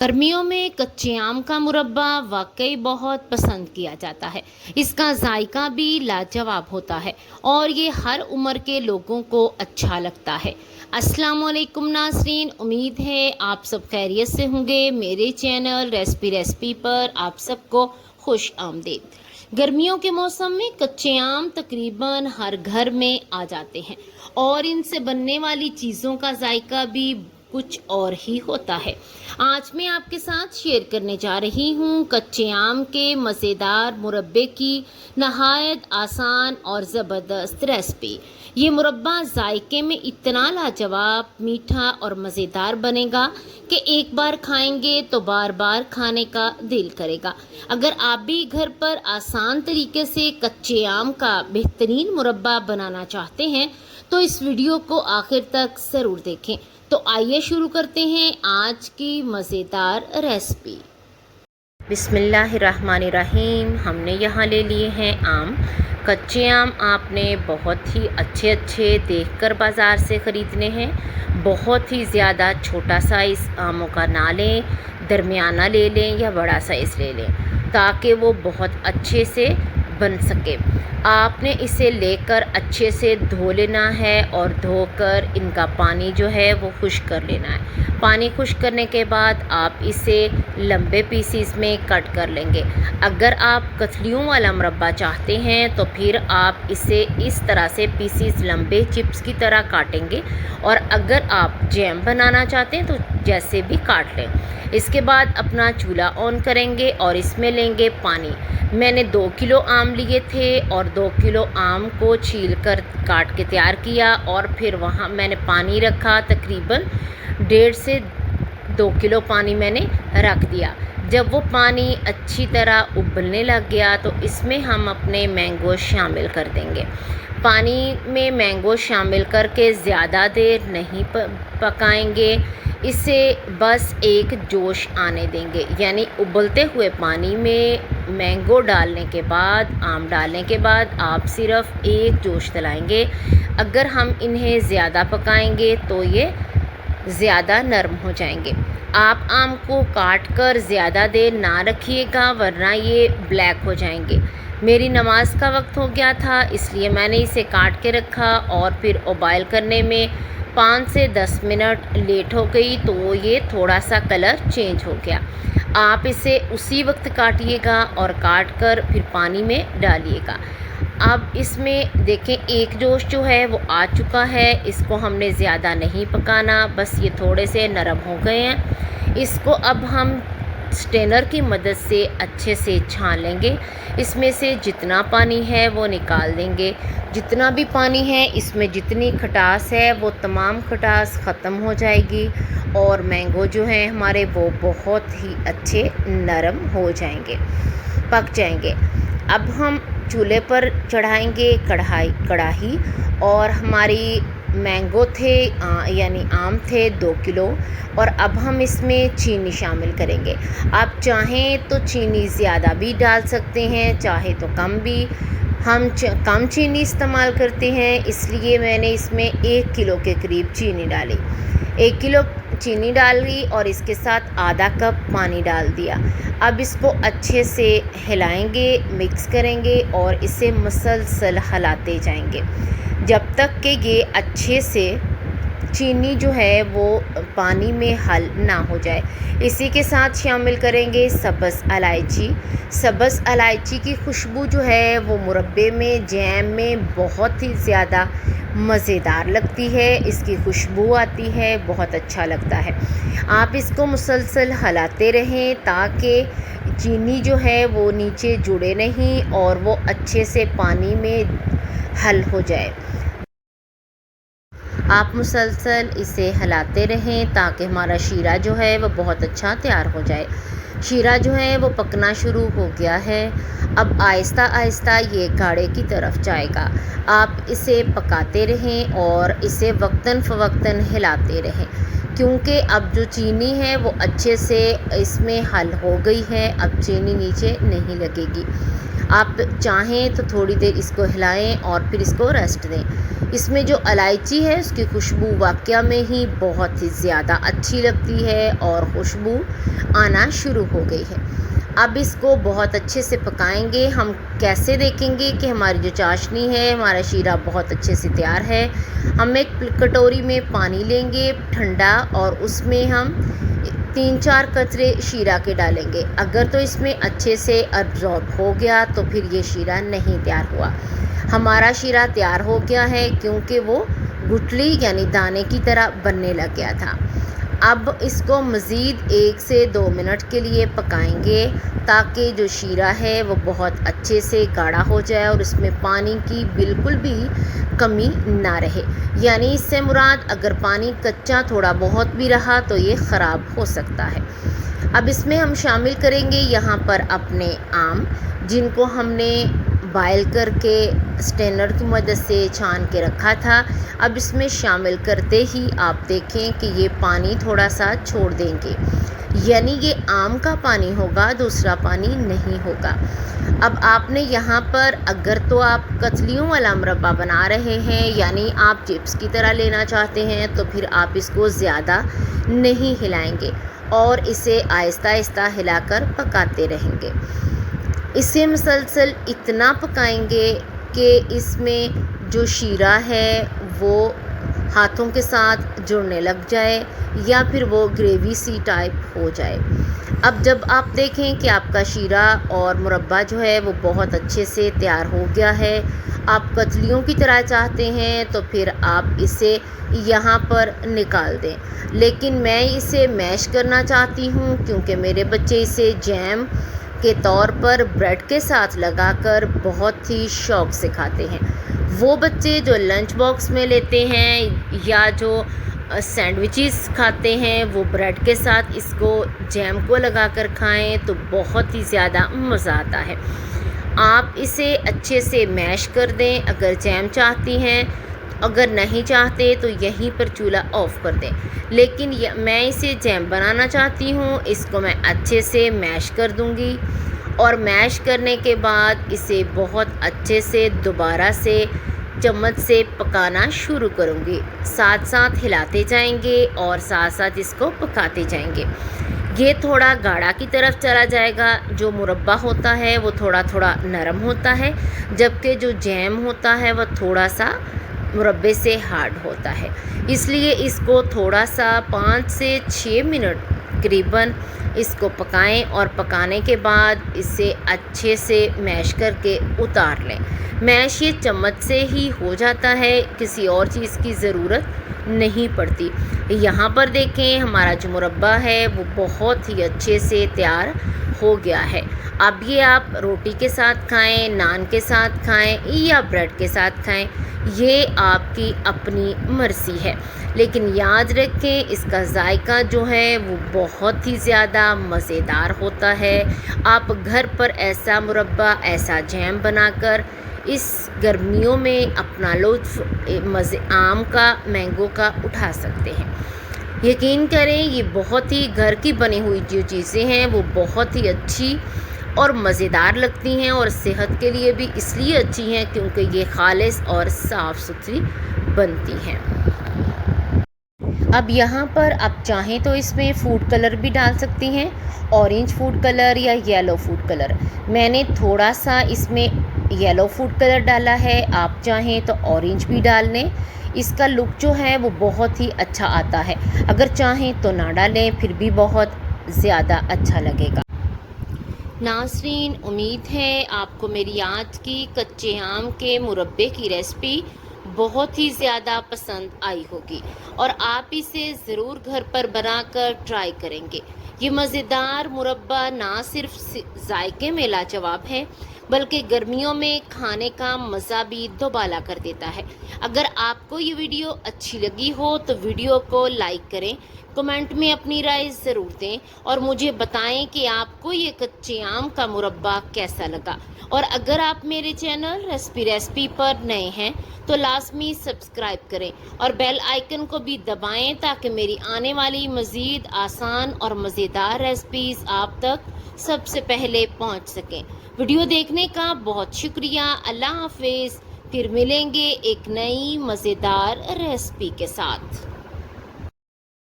गर्मियों में कच्चे आम का मुरब्बा वाकई बहुत पसंद किया जाता है। इसका जायका भी लाजवाब होता है और ये हर उम्र के लोगों को अच्छा लगता है। अस्सलाम वालेकुम नाज़रीन, उम्मीद है आप सब खैरियत से होंगे। मेरे चैनल रेसिपी पर आप सबको खुश आमदीद। गर्मियों के मौसम में कच्चे आम तकरीबन हर घर में आ जाते हैं और इनसे बनने वाली चीज़ों का जायका भी कुछ और ही होता है। आज मैं आपके साथ शेयर करने जा रही हूँ कच्चे आम के मज़ेदार मुरब्बे की नहायत आसान और ज़बरदस्त रेसिपी। ये मुरब्बा जायके में इतना लाजवाब, मीठा और मज़ेदार बनेगा कि एक बार खाएंगे तो बार बार खाने का दिल करेगा। अगर आप भी घर पर आसान तरीके से कच्चे आम का बेहतरीन मुरब्बा बनाना चाहते हैं तो इस वीडियो को आखिर तक ज़रूर देखें। तो आइए शुरू करते हैं आज की मज़ेदार रेसिपी। बिस्मिल्लाहिर्रहमानिर्रहीम। हमने यहाँ ले लिए हैं आम। कच्चे आम आपने बहुत ही अच्छे अच्छे देखकर बाज़ार से ख़रीदने हैं। बहुत ही ज़्यादा छोटा साइज़ आमों का ना लें, दरमियाना ले लें या बड़ा साइज़ ले लें ताकि वो बहुत अच्छे से बन सके। आपने इसे लेकर अच्छे से धो लेना है और धोकर इनका पानी जो है वो खुश्क कर लेना है। पानी खुश्क करने के बाद आप इसे लंबे पीसीस में कट कर लेंगे। अगर आप कतलियों वाला मुरब्बा चाहते हैं तो फिर आप इसे इस तरह से पीसीस लंबे चिप्स की तरह काटेंगे, और अगर आप जैम बनाना चाहते हैं तो जैसे भी काट लें। इसके बाद अपना चूल्हा ऑन करेंगे और इसमें लेंगे पानी। मैंने 2 किलो आम लिए थे और 2 किलो आम को छील कर काट के तैयार किया, और फिर वहाँ मैंने पानी रखा। तकरीबन 1.5 से 2 किलो पानी मैंने रख दिया। जब वो पानी अच्छी तरह उबलने लग गया तो इसमें हम अपने मैंगो शामिल कर देंगे। पानी में मैंगो शामिल करके ज़्यादा देर नहीं पकाएंगे, इसे बस एक जोश आने देंगे। यानी उबलते हुए पानी में मैंगो डालने के बाद, आम डालने के बाद आप सिर्फ़ एक जोश दिलाएंगे। अगर हम इन्हें ज़्यादा पकाएंगे तो ये ज़्यादा नरम हो जाएंगे। आप आम को काट कर ज़्यादा देर ना रखिएगा वरना ये ब्लैक हो जाएंगे। मेरी नमाज का वक्त हो गया था इसलिए मैंने इसे काट के रखा, और फिर उबाइल करने में 5 से 10 मिनट लेट हो गई तो ये थोड़ा सा कलर चेंज हो गया। आप इसे उसी वक्त काटिएगा और काट कर फिर पानी में डालिएगा। अब इसमें देखें एक जोश जो है वो आ चुका है। इसको हमने ज़्यादा नहीं पकाना, बस ये थोड़े से नरम हो गए हैं। इसको अब हम स्ट्रेनर की मदद से अच्छे से छान लेंगे। इसमें से जितना पानी है वो निकाल देंगे। जितना भी पानी है, इसमें जितनी खटास है वो तमाम खटास ख़त्म हो जाएगी और मैंगो जो है हमारे वो बहुत ही अच्छे नरम हो जाएंगे, पक जाएंगे। अब हम चूल्हे पर चढ़ाएंगे कढ़ाई, और हमारी मैंगो थे यानी आम थे 2 किलो, और अब हम इसमें चीनी शामिल करेंगे। आप चाहें तो चीनी ज़्यादा भी डाल सकते हैं, चाहे तो कम भी। हम कम चीनी इस्तेमाल करते हैं इसलिए मैंने इसमें 1 किलो के करीब चीनी डाली। 1 किलो चीनी डाली और इसके साथ आधा कप पानी डाल दिया। अब इसको अच्छे से हिलाएंगे, मिक्स करेंगे और इसे मुसलसल हिलाते जाएंगे जब तक कि ये अच्छे से चीनी जो है वो पानी में हल ना हो जाए। इसी के साथ शामिल करेंगे सब्ज़ इलायची। सब्ज़ इलायची की खुशबू जो है वो मुरब्बे में, जैम में बहुत ही ज़्यादा मज़ेदार लगती है। इसकी खुशबू आती है, बहुत अच्छा लगता है। आप इसको मुसलसल हिलाते रहें ताकि चीनी जो है वो नीचे जुड़े नहीं और वो अच्छे से पानी में हल हो जाए। आप मुसलसल इसे हिलाते रहें ताकि हमारा शीरा जो है वो बहुत अच्छा तैयार हो जाए। शीरा जो है वो पकना शुरू हो गया है। अब आहिस्ता आहिस्ता ये गाढ़े की तरफ जाएगा। आप इसे पकाते रहें और इसे वक्तन फ़वक्तन हिलाते रहें, क्योंकि अब जो चीनी है वो अच्छे से इसमें हल हो गई है। अब चीनी नीचे नहीं लगेगी। आप चाहें तो थोड़ी देर इसको हिलाएं और फिर इसको रेस्ट दें। इसमें जो इलायची है उसकी खुशबू वाकया में ही बहुत ही ज़्यादा अच्छी लगती है और खुशबू आना शुरू हो गई है। अब इसको बहुत अच्छे से पकाएंगे। हम कैसे देखेंगे कि हमारी जो चाशनी है, हमारा शीरा बहुत अच्छे से तैयार है। हम एक कटोरी में पानी लेंगे ठंडा और उसमें हम 3-4 कतरे शीरा के डालेंगे। अगर तो इसमें अच्छे से अब्जॉर्ब हो गया तो फिर ये शीरा नहीं तैयार हुआ। हमारा शीरा तैयार हो गया है क्योंकि वो गुठली यानी दाने की तरह बनने लग गया था। अब इसको मज़ीद 1 से 2 मिनट के लिए पकाएंगे ताकि जो शीरा है वो बहुत अच्छे से गाढ़ा हो जाए और उसमें पानी की बिल्कुल भी कमी ना रहे। यानी इससे मुराद अगर पानी कच्चा थोड़ा बहुत भी रहा तो ये ख़राब हो सकता है। अब इसमें हम शामिल करेंगे यहाँ पर अपने आम, जिनको हमने बॉयल करके स्ट्रेनर की मदद से छान के रखा था। अब इसमें शामिल करते ही आप देखें कि ये पानी थोड़ा सा छोड़ देंगे, यानी ये आम का पानी होगा, दूसरा पानी नहीं होगा। अब आपने यहाँ पर अगर तो आप कतलियों वाला मुरब्बा बना रहे हैं यानी आप चिप्स की तरह लेना चाहते हैं तो फिर आप इसको ज़्यादा नहीं हिलाएंगे और इसे आहिस्ता आहिस्ता हिलाकर पकाते रहेंगे। इसे मुसलसल इतना पकाएंगे कि इसमें जो शीरा है वो हाथों के साथ जुड़ने लग जाए या फिर वो ग्रेवी सी टाइप हो जाए। अब जब आप देखें कि आपका शीरा और मुरब्बा जो है वो बहुत अच्छे से तैयार हो गया है, आप कतलियों की तरह चाहते हैं तो फिर आप इसे यहाँ पर निकाल दें। लेकिन मैं इसे मैश करना चाहती हूँ क्योंकि मेरे बच्चे इसे जैम के तौर पर ब्रेड के साथ लगाकर बहुत ही शौक़ से खाते हैं। वो बच्चे जो लंच बॉक्स में लेते हैं या जो सैंडविचेस खाते हैं वो ब्रेड के साथ इसको जैम को लगाकर खाएं तो बहुत ही ज़्यादा मज़ा आता है। आप इसे अच्छे से मैश कर दें अगर जैम चाहती हैं, अगर नहीं चाहते तो यहीं पर चूल्हा ऑफ़ कर दें। लेकिन मैं इसे जैम बनाना चाहती हूँ, इसको मैं अच्छे से मैश कर दूँगी और मैश करने के बाद इसे बहुत अच्छे से दोबारा से चम्मच से पकाना शुरू करूँगी। साथ साथ हिलाते जाएंगे और साथ साथ इसको पकाते जाएंगे। ये थोड़ा गाढ़ा की तरफ चला जाएगा। जो मुरब्बा होता है वो थोड़ा थोड़ा नरम होता है, जबकि जो जैम होता है वह थोड़ा सा मुरब्बे से हार्ड होता है। इसलिए इसको थोड़ा सा 5 से 6 मिनट करीबन इसको पकाएं और पकाने के बाद इसे अच्छे से मैश करके उतार लें। मैश ये चम्मच से ही हो जाता है, किसी और चीज़ की ज़रूरत नहीं पड़ती। यहाँ पर देखें हमारा जो मुरब्बा है वो बहुत ही अच्छे से तैयार हो गया है। अब ये आप रोटी के साथ खाएं, नान के साथ खाएं या ब्रेड के साथ खाएं, ये आपकी अपनी मर्ज़ी है। लेकिन याद रखें इसका जायका जो है वो बहुत ही ज़्यादा मज़ेदार होता है। आप घर पर ऐसा मुरब्बा, ऐसा जैम बनाकर इस गर्मियों में अपना लुत्फ़ मज़े आम का, मैंगो का उठा सकते हैं। यकीन करें ये बहुत ही घर की बनी हुई जो चीज़ें हैं वो बहुत ही अच्छी और मज़ेदार लगती हैं और सेहत के लिए भी इसलिए अच्छी हैं क्योंकि ये खालिस और साफ़ सुथरी बनती हैं। अब यहाँ पर आप चाहें तो इसमें फूड कलर भी डाल सकती हैं, ऑरेंज फूड कलर या येलो फूड कलर। मैंने थोड़ा सा इसमें येलो फूड कलर डाला है, आप चाहें तो ऑरेंज भी डाल लें। इसका लुक जो है वो बहुत ही अच्छा आता है। अगर चाहें तो ना डालें फिर भी बहुत ज़्यादा अच्छा लगेगा। नाज़रीन, उम्मीद है आपको मेरी आज की कच्चे आम के मुरब्बे की रेसिपी बहुत ही ज़्यादा पसंद आई होगी और आप इसे ज़रूर घर पर बनाकर ट्राई करेंगे। ये मज़ेदार मुरब्बा ना सिर्फ जायके में लाजवाब है बल्कि गर्मियों में खाने का मज़ा भी दोबाला कर देता है। अगर आपको ये वीडियो अच्छी लगी हो तो वीडियो को लाइक करें, कमेंट में अपनी राय ज़रूर दें और मुझे बताएं कि आपको ये कच्चे आम का मुरब्बा कैसा लगा। और अगर आप मेरे चैनल रेसिपी पर नए हैं तो लाजमी सब्सक्राइब करें और बेल आइकन को भी दबाएं ताकि मेरी आने वाली मज़ीद आसान और मज़ेदार रेसिपीज़ आप तक सबसे पहले पहुंच सकें। वीडियो देखने का बहुत शुक्रिया। अल्लाह हाफिज़। फिर मिलेंगे एक नई मज़ेदार रेसिपी के साथ।